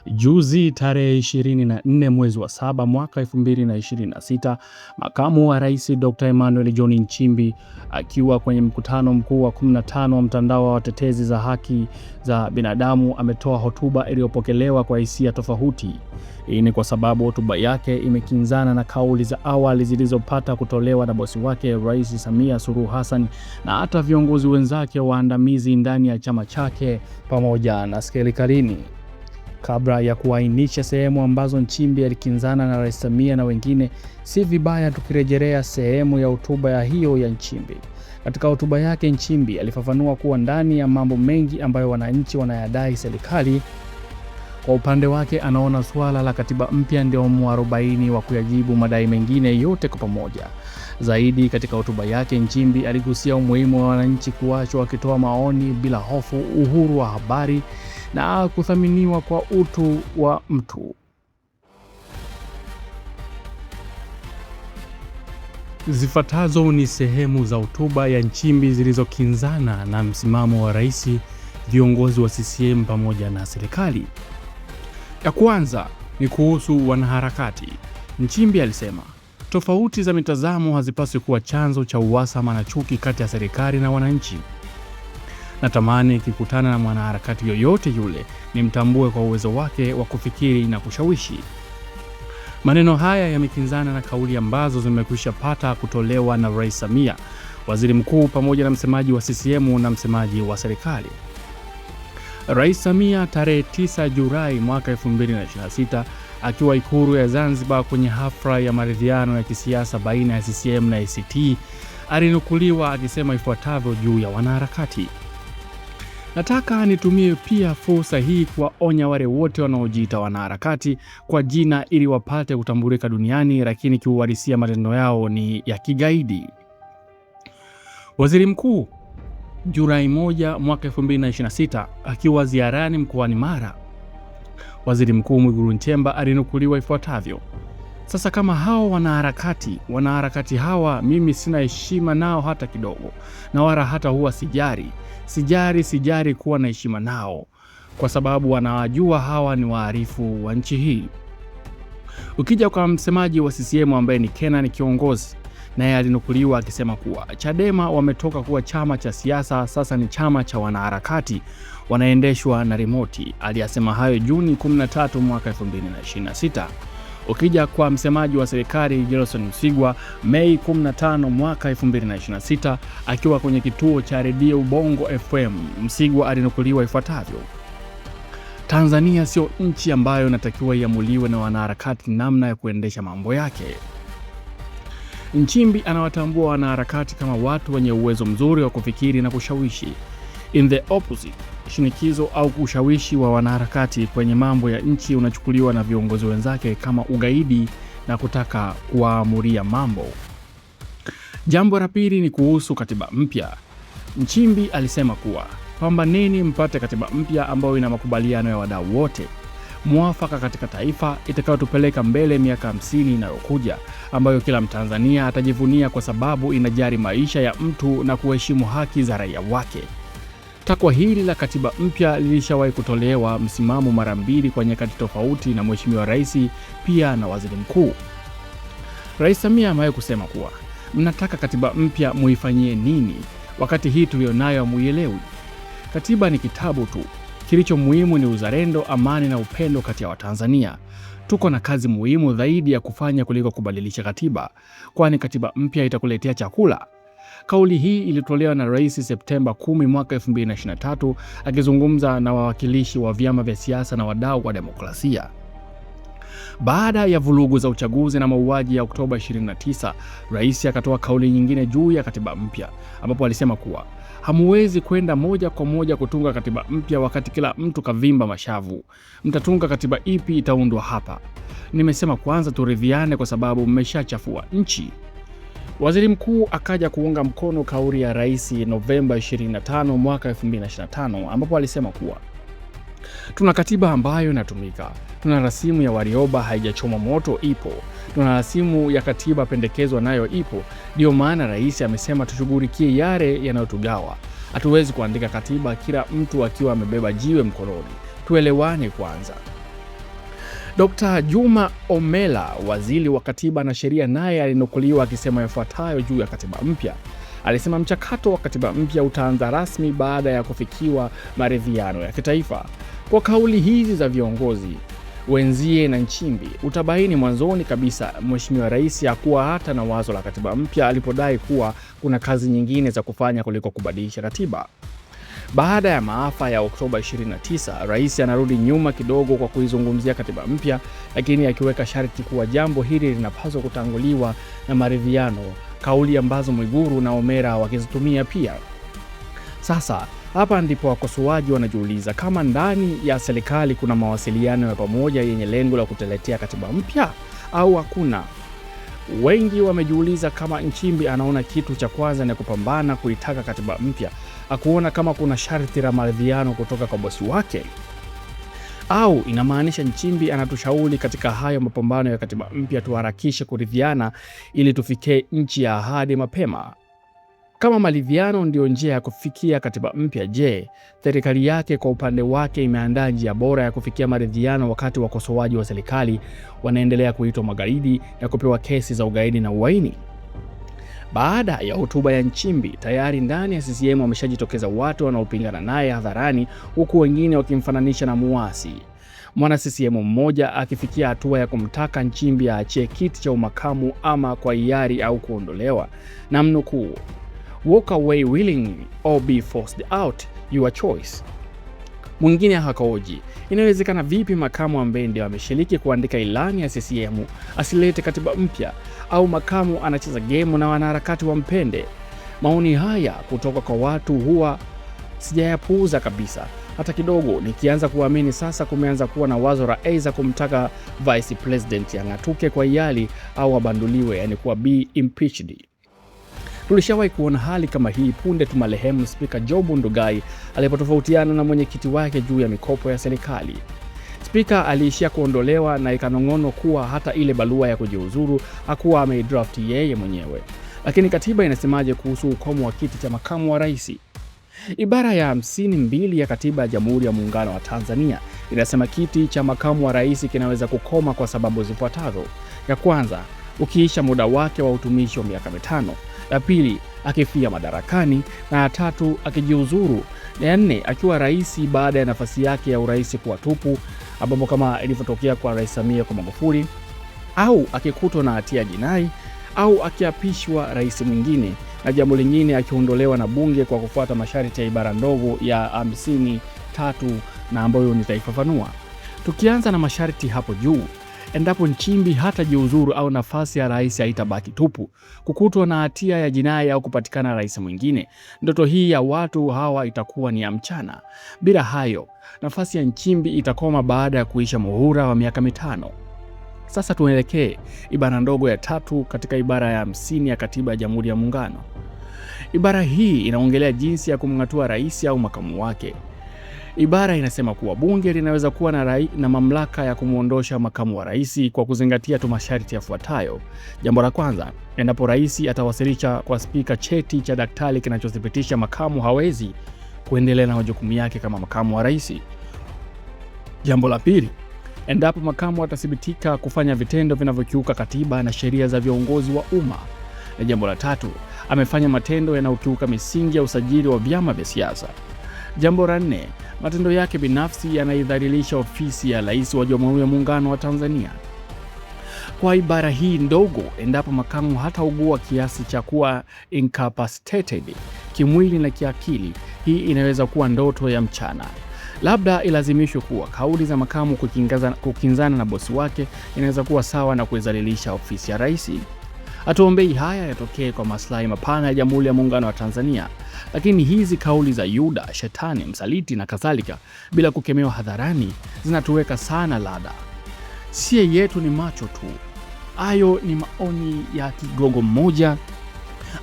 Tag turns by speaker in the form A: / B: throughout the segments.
A: Juzi tarehe 24 mwezi wa 7 mwaka 2026, Makamu wa Rais Dr. Emmanuel John Nchimbi akiwa kwenye mkutano mkuu wa 15 wa mtandao wa watetezi za haki za binadamu ametoa hotuba iliyopokelewa kwa hisia tofauti. Hii ni kwa sababu hotuba yake imekinzana na kauli za awali zilizopata kutolewa na bosi wake Rais Samia Suluhu Hassan na hata viongozi wenzake waandamizi ndani ya chama chake pamoja na serikalini. Kabla ya kuainisha sehemu ambazo Nchimbi alikinzana na Rais Samia na wengine, si vibaya tukirejelea sehemu ya hotuba ya Nchimbi. Katika hotuba yake, Nchimbi alifafanua kuwa ndani ya mambo mengi ambayo wananchi wanayadai serikali, kwa upande wake anaona suala la katiba mpya ndio mwarobaini wa kuyajibu madai mengine yote kwa pamoja. Zaidi, katika hotuba yake, Nchimbi aligusia umuhimu wa wananchi kuachwa wakitoa maoni bila hofu, uhuru wa habari na kuthaminiwa kwa utu wa mtu. Zifuatazo ni sehemu za hotuba ya Nchimbi zilizokinzana na msimamo wa rais, viongozi wa CCM pamoja na serikali. Ya kwanza ni kuhusu wanaharakati. Nchimbi alisema, tofauti za mitazamo hazipaswi kuwa chanzo cha uhasama na chuki kati ya serikali na wananchi. Natamani ikikutana na mwanaharakati yoyote yule, nimtambue kwa uwezo wake wa kufikiri na kushawishi. Maneno haya yamekinzana na kauli ambazo zimekwisha pata kutolewa na Rais Samia, Waziri Mkuu pamoja na msemaji wa CCM na msemaji wa serikali. Rais Samia tarehe 9 Julai mwaka 2026 akiwa Ikulu ya Zanzibar kwenye hafla ya maridhiano ya kisiasa baina ya CCM na ACT alinukuliwa akisema ifuatavyo juu ya wanaharakati: nataka nitumie pia fursa hii kuwaonya wale wote wanaojiita wanaharakati kwa jina ili wapate kutambulika duniani, lakini kiuhalisia matendo yao ni ya kigaidi. Waziri Mkuu Julai 1 mwaka 2026 akiwa ziarani mkoani Mara, Waziri Mkuu Mwigulu Nchemba alinukuliwa ifuatavyo: sasa kama hao wanaharakati hawa mimi sina heshima nao hata kidogo, na wala hata huwa sijari kuwa na heshima nao, kwa sababu wanawajua hawa ni wahalifu wa nchi hii. Ukija kwa msemaji wa CCM ambaye ni Kenan Kiongozi, naye alinukuliwa akisema kuwa Chadema wametoka kuwa chama cha siasa, sasa ni chama cha wanaharakati, wanaendeshwa na remote. Aliyasema hayo Juni 13 mwaka 2026. Ukija kwa msemaji wa serikali Gerson Msigwa, Mei 15 mwaka 2026 akiwa kwenye kituo cha redio Bongo FM, Msigwa alinukuliwa ifuatavyo: Tanzania sio nchi ambayo inatakiwa iamuliwe na wanaharakati namna ya kuendesha mambo yake. Nchimbi anawatambua wanaharakati kama watu wenye uwezo mzuri wa kufikiri na kushawishi. In the opposite, shinikizo au ushawishi wa wanaharakati kwenye mambo ya nchi unachukuliwa na viongozi wenzake kama ugaidi na kutaka kuwaamuria mambo. Jambo la pili ni kuhusu katiba mpya. Nchimbi alisema kuwa pambaneni mpate katiba mpya ambayo ina makubaliano ya wadau wote, mwafaka katika taifa itakayotupeleka mbele miaka 50 inayokuja, ambayo kila Mtanzania atajivunia kwa sababu inajali maisha ya mtu na kuheshimu haki za raia wake. Takwa hili la katiba mpya lilishawahi kutolewa msimamo mara mbili kwa nyakati tofauti na Mheshimiwa Rais pia na Waziri Mkuu. Rais Samia amewahi kusema kuwa mnataka katiba mpya muifanyie nini wakati hii tulionayo muielewi? Katiba ni kitabu tu. Kilicho muhimu ni uzalendo, amani na upendo kati ya Watanzania. Tuko na kazi muhimu zaidi ya kufanya kuliko kubadilisha katiba, kwani katiba mpya itakuletea chakula. Kauli hii ilitolewa na Rais Septemba 10 mwaka 2023 akizungumza na wawakilishi wa vyama vya siasa na wadau wa demokrasia. Baada ya vurugu za uchaguzi na mauaji ya Oktoba 29, Rais akatoa kauli nyingine juu ya katiba mpya, ambapo alisema kuwa hamuwezi kwenda moja kwa moja kutunga katiba mpya wakati kila mtu kavimba mashavu. Mtatunga katiba ipi itaundwa hapa? Nimesema kwanza turidhiane kwa sababu mmeshachafua nchi. Waziri Mkuu akaja kuunga mkono kauli ya Rais Novemba 25 mwaka 2025, ambapo alisema kuwa tuna katiba ambayo inatumika. Tuna rasimu ya Warioba haijachoma moto ipo. Tuna rasimu ya katiba pendekezwa nayo ipo. Ndio maana Rais amesema tushughulikie yale yanayotugawa. Hatuwezi kuandika katiba kila mtu akiwa amebeba jiwe mkononi. Tuelewane kwanza. Dr. Juma Omela, waziri wa katiba na sheria, naye alinukuliwa akisema yafuatayo juu ya katiba mpya. Alisema mchakato wa katiba mpya utaanza rasmi baada ya kufikiwa maridhiano ya kitaifa. Kwa kauli hizi za viongozi wenzie na Nchimbi, utabaini mwanzoni kabisa Mheshimiwa Rais hakuwa hata na wazo la katiba mpya alipodai kuwa kuna kazi nyingine za kufanya kuliko kubadilisha katiba. Baada ya maafa ya Oktoba 29, Rais anarudi nyuma kidogo kwa kuizungumzia katiba mpya, lakini akiweka sharti kuwa jambo hili linapaswa kutanguliwa na maridhiano, kauli ambazo Mwigulu na Omera wakizitumia pia. Sasa hapa ndipo wakosoaji wanajiuliza kama ndani ya serikali kuna mawasiliano ya pamoja yenye lengo la kutuletea katiba mpya au hakuna. Wengi wamejiuliza kama Nchimbi anaona kitu cha kwanza ni kupambana kuitaka katiba mpya, hakuona kama kuna sharti la maridhiano kutoka kwa bosi wake, au inamaanisha Nchimbi anatushauri katika hayo mapambano ya katiba mpya tuharakishe kuridhiana ili tufike nchi ya ahadi mapema. Kama maridhiano ndio njia ya kufikia katiba mpya, je, serikali yake kwa upande wake imeandaa njia bora ya kufikia maridhiano wakati wakosoaji wa serikali wanaendelea kuitwa magaidi na kupewa kesi za ugaidi na uhaini? Baada ya hotuba ya Nchimbi, tayari ndani ya CCM wameshajitokeza watu wanaopingana naye hadharani, huku wengine wakimfananisha na muasi. Mwana CCM mmoja akifikia hatua ya kumtaka Nchimbi aachie kiti cha umakamu ama kwa hiari au kuondolewa, na mnukuu, "Walk away willingly or be forced out, your choice." Mwingine hakaoji, inawezekana vipi makamu ambaye ndio ameshiriki kuandika ilani ya CCM asilete katiba mpya, au makamu anacheza game na wanaharakati wampende? Maoni haya kutoka kwa watu huwa sijayapuuza kabisa hata kidogo, nikianza kuamini sasa kumeanza kuwa na wazo la aidha kumtaka vice president ang'atuke kwa hiari au abanduliwe, yani kuwa be impeached. Tulishawahi kuona hali kama hii punde tu marehemu Spika Job Ndugai alipotofautiana na mwenyekiti wake juu ya mikopo ya serikali. Spika aliishia kuondolewa na ikanong'ono kuwa hata ile barua ya kujiuzuru hakuwa ameidraft yeye mwenyewe. Lakini katiba inasemaje kuhusu ukomo wa kiti cha makamu wa rais? Ibara ya 52 ya Katiba ya Jamhuri ya Muungano wa Tanzania inasema kiti cha makamu wa rais kinaweza kukoma kwa sababu zifuatazo. Ya kwanza, ukiisha muda wake wa utumishi wa miaka 5. Ya pili, akifia madarakani, na ya tatu, akijiuzuru. Na ya nne, akiwa rais baada ya nafasi yake ya urais kuwa tupu, ambapo kama ilivyotokea kwa Rais Samia kwa Magufuli, au akikutwa na hatia jinai, au akiapishwa rais mwingine, na jambo lingine akiondolewa na bunge kwa kufuata masharti ya ibara ndogo ya 53 na ambayo nitaifafanua. Tukianza na masharti hapo juu, endapo Nchimbi hatajiuzuru au nafasi ya rais haitabaki tupu, kukutwa na hatia ya jinai au kupatikana rais mwingine, ndoto hii ya watu hawa itakuwa ni ya mchana. Bila hayo, nafasi ya Nchimbi itakoma baada ya kuisha muhula wa miaka 5. Sasa tuelekee ibara ndogo ya 3 katika ibara ya 50 ya Katiba ya Jamhuri ya Muungano. Ibara hii inaongelea jinsi ya kumng'atua rais au makamu wake. Ibara inasema kuwa bunge linaweza kuwa na mamlaka ya kumuondosha makamu wa rais kwa kuzingatia tu masharti yafuatayo. Jambo la kwanza, endapo rais atawasilisha kwa spika cheti cha daktari kinachothibitisha makamu hawezi kuendelea na majukumu yake kama makamu wa rais. Jambo la pili, endapo makamu atathibitika kufanya vitendo vinavyokiuka katiba na sheria za viongozi wa umma. Na jambo la tatu, amefanya matendo yanayokiuka misingi ya usajili wa vyama vya siasa. Jambo la nne, matendo yake binafsi yanaidhalilisha ofisi ya rais wa Jamhuri ya Muungano wa Tanzania. Kwa ibara hii ndogo, endapo makamu hataugua kiasi cha kuwa incapacitated kimwili na kiakili, hii inaweza kuwa ndoto ya mchana. Labda ilazimishwe kuwa kauli za makamu kukinzana na bosi wake inaweza kuwa sawa na kuizalilisha ofisi ya rais. Hatuombei haya yatokee kwa maslahi mapana ya Jamhuri ya Muungano wa Tanzania, lakini hizi kauli za Yuda, shetani, msaliti na kadhalika bila kukemewa hadharani zinatuweka sana lada. Sie yetu ni macho tu. Hayo ni maoni ya kigogo mmoja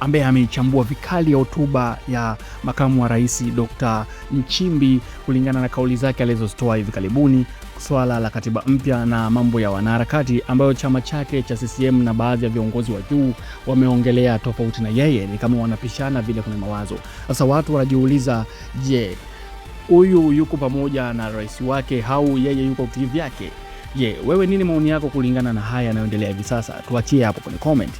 A: ambaye ameichambua vikali ya hotuba ya makamu wa rais Dr. Nchimbi kulingana na kauli zake alizozitoa hivi karibuni swala la katiba mpya na mambo ya wanaharakati ambayo chama chake cha CCM na baadhi ya viongozi wa juu wameongelea tofauti na yeye, ni kama wanapishana vile kwenye mawazo. Sasa watu wanajiuliza, je, huyu yuko pamoja na rais wake au yeye yuko kivyake? Je, wewe nini maoni yako kulingana na haya yanayoendelea hivi sasa? Tuachie hapo kwenye comment.